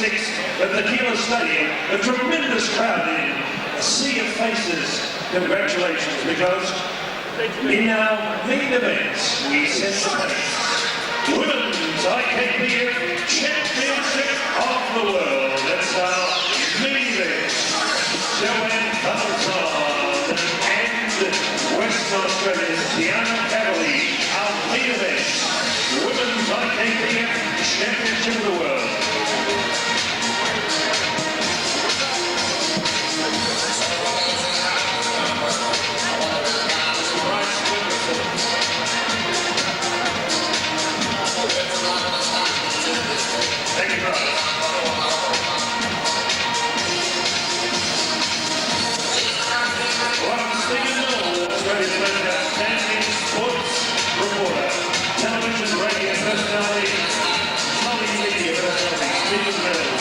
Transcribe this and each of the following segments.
6th at the Keeler Stadium. A tremendous crowd in a sea of faces. Congratulations, because in our main events, we set the pace. Women's IKBF Championship of the World. That's our main event. Joanne Bantamweight and Western Australia's Tiana Cavalier. Our main event. Women's IKBF Championship of the World. Thank you, brother. Australia's most outstanding sports reporter, television, radio personality, multimedia personality, Stephen Melbourne.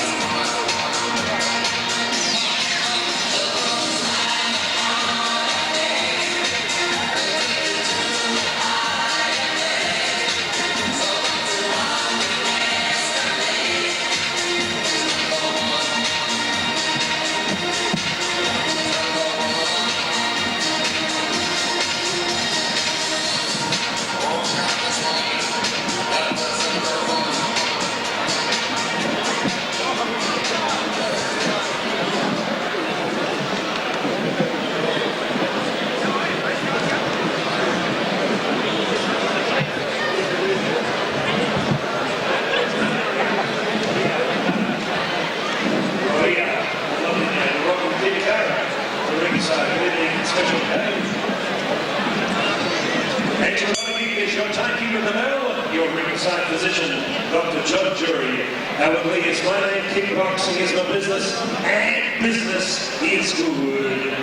Your ringside physician, Dr. John Jury. Howard Lee is my name, kickboxing is my business, and business is good.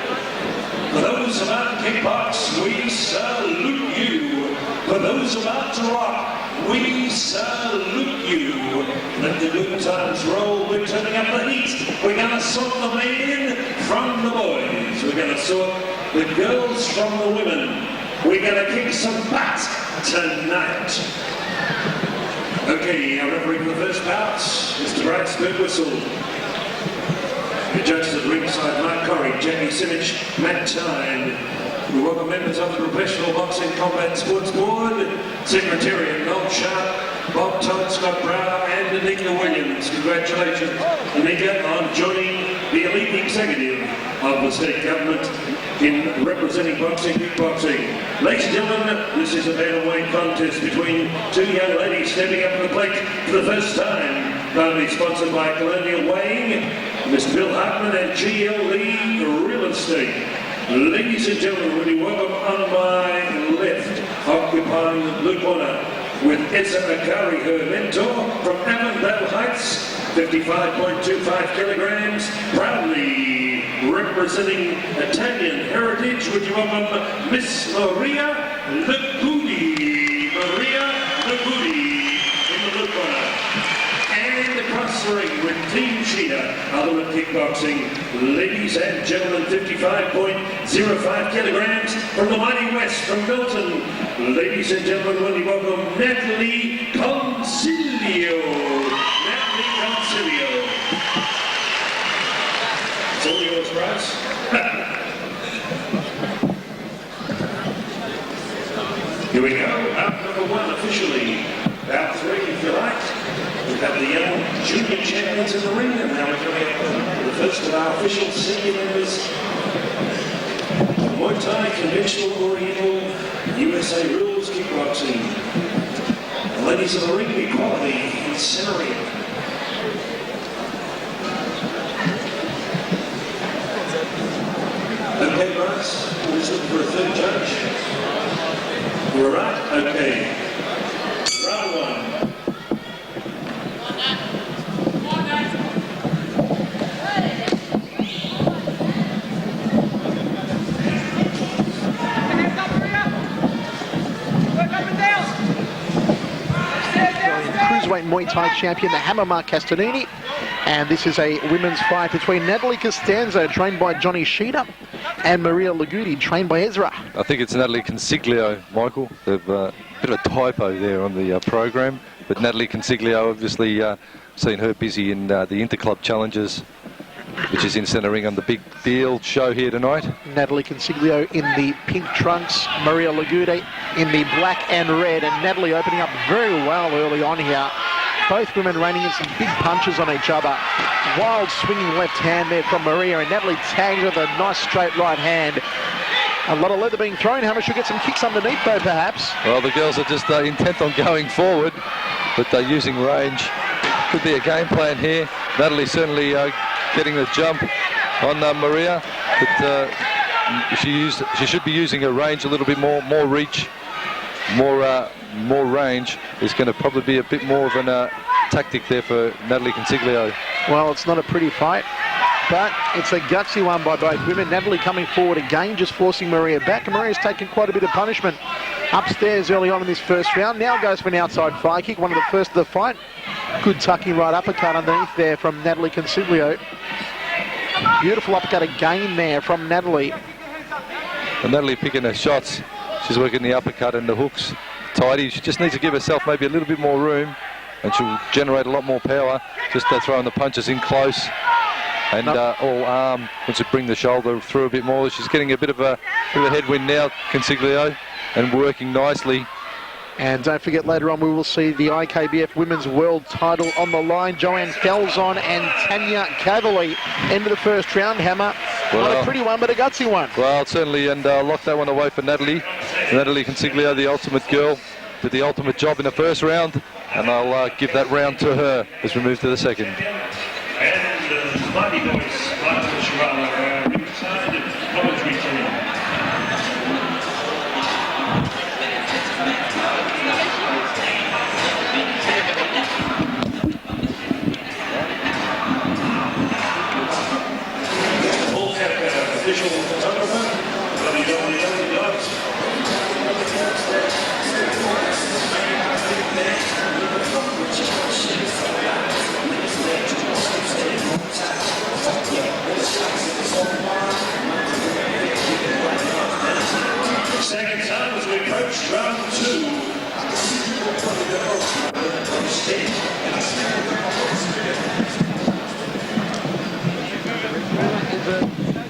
For those about to kickbox, we salute you. For those about to rock, we salute you. Let the good times roll, we're turning up the heat. We're gonna sort the men from the boys. We're gonna sort the girls from the women. We're gonna kick some butt tonight. Okay, our referee for the first bout, Mr. Brad Spurwhistle. The judges at ringside, Mark Corrie, Jackie Simich, Matt Tyne. We welcome members of the Professional Boxing Combat Sports Board, Secretariat Noel Sharp, Bob Todd, Scott Brown, and Anika Williams. Congratulations, Anika, on joining the elite executive of the state government in representing boxing, kickboxing. Ladies and gentlemen, this is a bantamweight contest between two young ladies stepping up to the plate for the first time. Proudly sponsored by Colonial Weighing, Mr. Bill Hartman and GL Lee Real Estate. Ladies and gentlemen, really welcome on my left, occupying the blue corner with Etza Akari, her mentor from Avondale Heights, 55.25 kilograms, proudly representing Italian heritage. Would you welcome Miss Maria Legudi. Maria Legudi in the blue corner. And across the ring with Team Cheetah, Ultimate Kickboxing. Ladies and gentlemen, 55.05 kilograms from the mighty west, from Milton. Ladies and gentlemen, will you welcome Natalie Consiglio. Natalie Consiglio. It's all yours, Bryce. Here we go, out number one officially. Bout three, if you like. We've got the young junior champions in the ring, and now we're coming up to the first of our official senior members. Muay Thai, conventional, oriental, USA rules, kickboxing. The ladies of the ring, equality, and centering. Okay, Bryce, we're just looking for a third judge. We're right? Okay. Round one. Cruiserweight Muay Thai champion, the Hammer Mark Castanini. And this is a women's fight between Natalie Consiglio, trained by Johnny Sheeta, and Maria Legudi, trained by Ezra. I think it's Natalie Consiglio, Michael. They've bit of a typo there on the program. But Natalie Consiglio, obviously seen her busy in the Interclub Challenges, which is in centre ring on the big field show here tonight. Natalie Consiglio in the pink trunks, Maria Legudi in the black and red, and Natalie opening up very well early on here. Both women raining in some big punches on each other. Wild swinging left hand there from Maria, and Natalie tags with a nice straight right hand. A lot of leather being thrown. Hammer should get some kicks underneath though, perhaps. Well, the girls are just intent on going forward, but they're using range. Could be a game plan here. Natalie certainly getting the jump on Maria, but she should be using her range a little bit more reach, more range is going to probably be a bit more of an tactic there for Natalie Consiglio. Well, it's not a pretty fight, but it's a gutsy one by both women. Natalie coming forward again, just forcing Maria back, and Maria's taken quite a bit of punishment upstairs early on in this first round. Now goes for an outside fly kick, one of the first of the fight. Good tucking right uppercut underneath there from Natalie Consiglio. Beautiful uppercut again there from Natalie. And Natalie picking her shots. She's working the uppercut and the hooks tidy. She just needs to give herself maybe a little bit more room, and she'll generate a lot more power. Just throwing the punches in close and all arm. Once you bring the shoulder through a bit more, she's getting a bit of a headwind now, Consiglio, and working nicely. And don't forget, later on we will see the IKBF Women's World title on the line. Joanne Falzon and Tanya Cavalier. End of the first round, Hammer. Well, not a pretty one, but a gutsy one. Well, certainly, and lock that one away for Natalie. Natalie Consiglio, the ultimate girl, did the ultimate job in the first round, and I'll give that round to her as we move to the second. And the Mighty Boys, Michael Shirala, ringside commentary team. Official photographer, Second time as we approach round 2.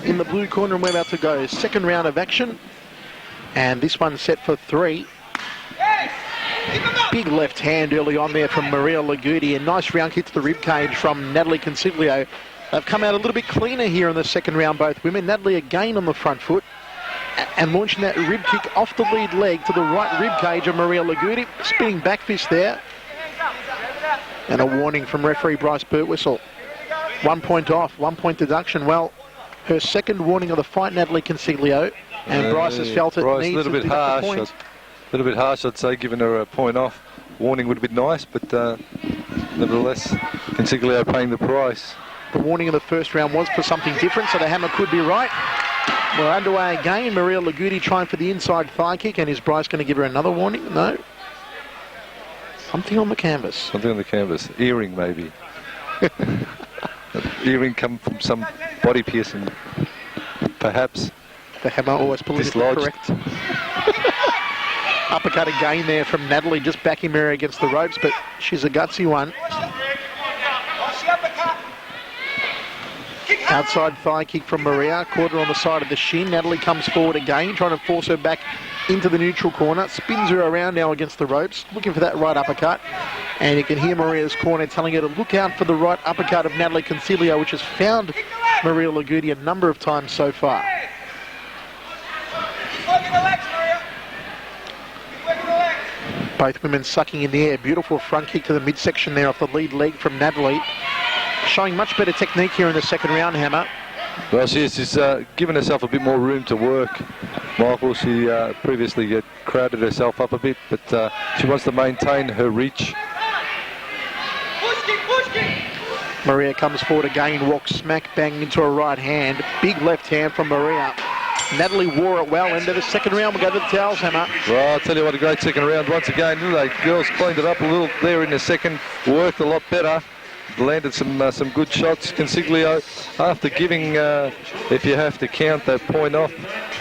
In the blue corner, and we're about to go second round of action, and this one's set for 3. Big left hand early on there from Maria Legudi, a nice round kick to the rib cage from Natalie Consiglio. They've come out a little bit cleaner here in the second round, both women. Natalie again on the front foot and launching that rib kick off the lead leg to the right rib cage of Maria Legudi. Spinning back fist there, and a warning from referee Bryce Birtwistle. 1 point off, 1 point deduction. Well, her second warning of the fight, Natalie Consiglio, and Bryce has felt it Bryce, needs a little bit harsh. A little bit harsh, I'd say, giving her a point off. Warning would have been nice, but nevertheless, Consiglio paying the price. The warning of the first round was for something different, so the hammer could be right. We're underway again. Maria Legudi trying for the inside thigh kick, and is Bryce going to give her another warning? No. Something on the canvas. Something on the canvas. Earring, maybe. Earring come from some body piercing, perhaps. The hammer always politically correct. Uppercut again there from Natalie, just backing Maria against the ropes, but she's a gutsy one. Outside thigh kick from Maria, caught her on the side of the shin. Natalie comes forward again, trying to force her back into the neutral corner. Spins her around now against the ropes, looking for that right uppercut. And you can hear Maria's corner telling her to look out for the right uppercut of Natalie Consiglio, which has found Maria Legudi a number of times so far. Both women sucking in the air. Beautiful front kick to the midsection there off the lead leg from Natalie. Showing much better technique here in the second round, Hammer. Well, she's given herself a bit more room to work, Michael. She previously crowded herself up a bit, but she wants to maintain her reach. Maria comes forward again, walks smack bang into a right hand. Big left hand from Maria. Natalie wore it well. Into the second round, we'll go to the towels, Hammer. Well, I'll tell you what, a great second round once again. The girls cleaned it up a little there in the second, worked a lot better. Landed some good shots. Consiglio, after giving, if you have to count that point off,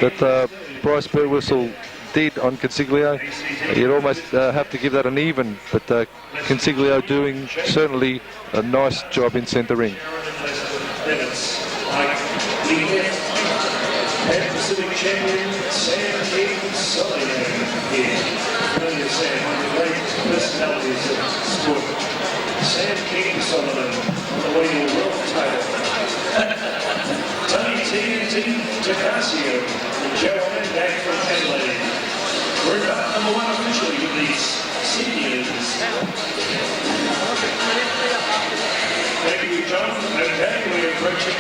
that Bryce Birtwistle did on Consiglio. You'd almost have to give that an even, but Consiglio doing certainly a nice job in centre ring. Pacific champion Sam Consiglio here. Familiar Sam, one of the great personalities of sport. Sam King-Solomon, the winning world title. Tony T. Tacasio and Joanne back from Adelaide. We're about number one officially with these seniors. Thank you, John. Okay, we're approaching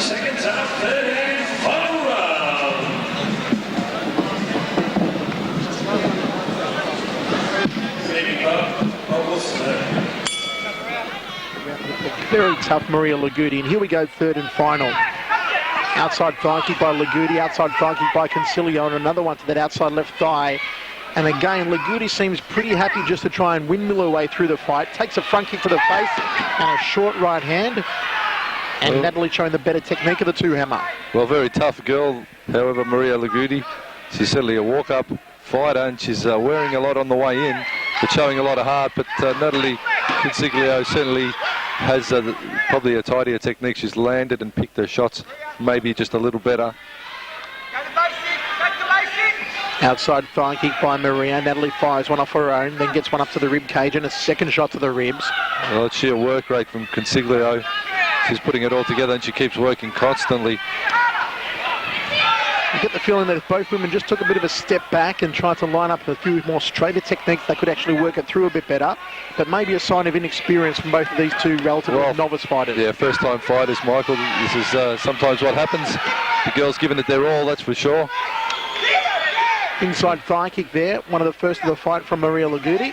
second half, third and final round. Maybe Bob Wilson there. Very tough Maria Legudi, and here we go, third and final. Outside thigh kick by Legudi, outside thigh kick by Consiglio, and another one to that outside left thigh. And again, Legudi seems pretty happy just to try and windmill her way through the fight. Takes a front kick to the face and a short right hand. And well, Natalie showing the better technique of the two hammer. Well, very tough girl, however, Maria Legudi. She's certainly a walk-up fighter, and she's wearing a lot on the way in, but showing a lot of heart. But Natalie Consiglio certainly has probably a tidier technique. She's landed and picked her shots maybe just a little better. Outside thigh kick by Maria. Natalie fires one off her own, then gets one up to the rib cage and a second shot to the ribs. Well, it's sheer work rate from Consiglio. She's putting it all together and she keeps working constantly. You get the feeling that if both women just took a bit of a step back and tried to line up a few more straighter techniques, they could actually work it through a bit better. But maybe a sign of inexperience from both of these two relatively novice fighters. Yeah, first-time fighters, Michael. This is sometimes what happens. The girls giving it their all, that's for sure. Inside thigh kick there, one of the first of the fight from Maria Legudi.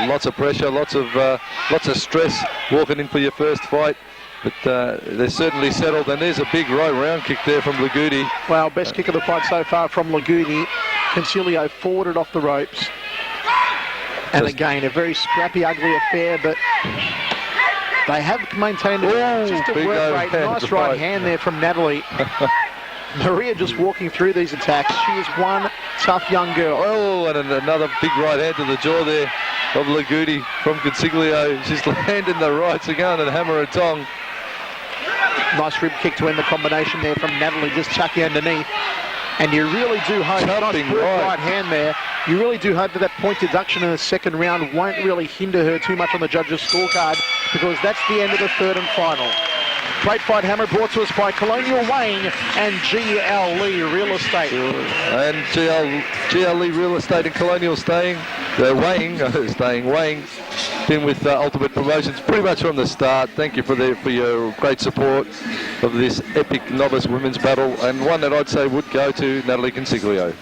Lots of pressure, lots of stress walking in for your first fight. But they're certainly settled, and there's a big right round kick there from Legudi. Well, best kick of the fight so far from Legudi. Consiglio forwarded off the ropes. And again, a very scrappy, ugly affair, but they have maintained just a work rate. Nice right hand there from Natalie. Maria just walking through these attacks. She is one tough young girl. Oh, and another big right hand to the jaw there of Legudi from Consiglio. She's landing the rights again and hammer and tong. Nice rib kick to end the combination there from Natalie, just chucking underneath. And you really do hope, nice right hand there, you really do hope that that point deduction in the second round won't really hinder her too much on the judges' scorecard, because that's the end of the third and final. Great fight hammer brought to us by Colonial Weighing and GL Lee Real Estate. And GL Lee Real Estate and Colonial Weighing. Been with Ultimate Promotions pretty much from the start. Thank you for your great support of this epic novice women's battle, and one that I'd say would go to Natalie Consiglio.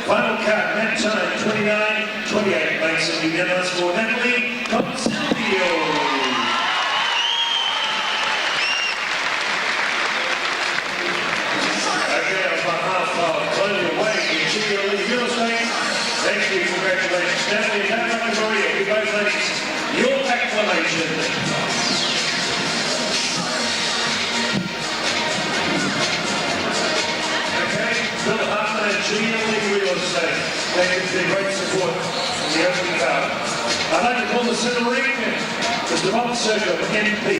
Final count, that time, 29-28, makes it unanimous for Natalie Consiglio. Okay, on behalf of Colonial Weighing and GL Lee Real Estate, thank you, congratulations, Natalie and Maria, you both ladies, your acclamation. Okay, GLE Real Estate. Thank you for their great support from the opening bout. I'd like to call the centre ring, Mr. Bob Circle, MP.